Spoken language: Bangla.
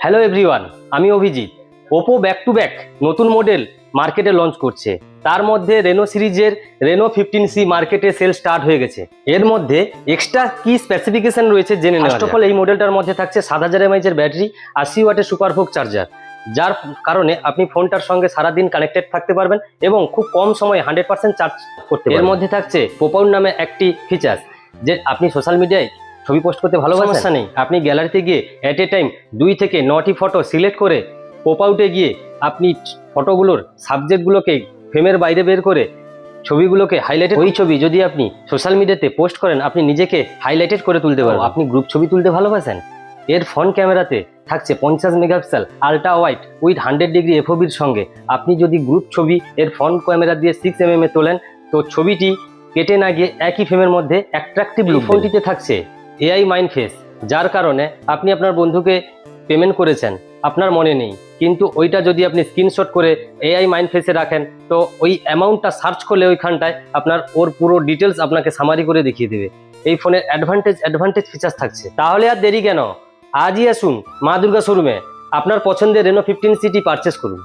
হ্যালো এভরিওয়ান, আমি Abhijit. Oppo back to back নতুন মডেল মার্কেটে লঞ্চ করছে। তার মধ্যে রেনো সিরিজের রেনো 15C মার্কেটে সেল স্টার্ট হয়ে গেছে। এর মধ্যে এক্সট্রা কি স্পেসিফিকেশন রয়েছে জেনে নেওয়া যাক। ফার্স্ট অফ অল, এই মডেলটার মধ্যে থাকছে 7000 mAh এর ব্যাটারি, 80 ওয়াটের সুপারভোগ চার্জার, যার কারণে আপনি ফোনটার সঙ্গে সারাদিন কানেক্টেড থাকতে পারবেন এবং খুব কম সময়ে 100% চার্জ করতে পারবেন। এর মধ্যে থাকছে পপআউট নামে একটি ফিচার, যে আপনি সোশ্যাল মিডিয়ায় ছবি পোস্ট করতে ভালোবাসেন, সমস্যা নেই। আপনি গ্যালারিতে গিয়ে এট এ টাইম 2 থেকে 9টি ফটো সিলেক্ট করে পপআউটে গিয়ে আপনি ফটোগুলোর সাবজেক্টগুলোকে ফ্রেমের বাইরে বের করে ছবিগুলোকে হাইলাইটেড, ওই ছবি যদি আপনি সোশ্যাল মিডিয়াতে পোস্ট করেন, আপনি নিজেকে হাইলাইটেড করে তুলতে পারবেন। আপনি গ্রুপ ছবি তুলতে ভালোবাসেন, এর ফ্রন্ট ক্যামেরাতে থাকছে 50 megapixel ultra wide with 100 degree এফওবির সঙ্গে। আপনি যদি গ্রুপ ছবি এর ফ্রন্ট ক্যামেরা দিয়ে 6 mm এ তোলেন, তো ছবিটি কেটে না গিয়ে একই ফ্রেমের মধ্যে অ্যাট্রাকটিভ লুক। ফোনটিতে থাকছে এআই মাইন্ড ফেস, যার কারণে আপনি আপনার বন্ধুকে পেমেন্ট করেছেন, আপনার মনে নেই, কিন্তু ওইটা যদি আপনি স্ক্রিনশট করে এআই মাইন্ড ফেসে রাখেন, তো ওই অ্যামাউন্টটা সার্চ করলে ওইখানটায় আপনার ওর পুরো ডিটেলস আপনাকে সামারি করে দেখিয়ে দেবে। এই ফোনের অ্যাডভান্টেজ ফিচার্স থাকছে। তাহলে আর দেরি কেন, আজই আসুন মা দুর্গা শোরুমে, আপনার পছন্দের রেনো 15C পারচেস করুন।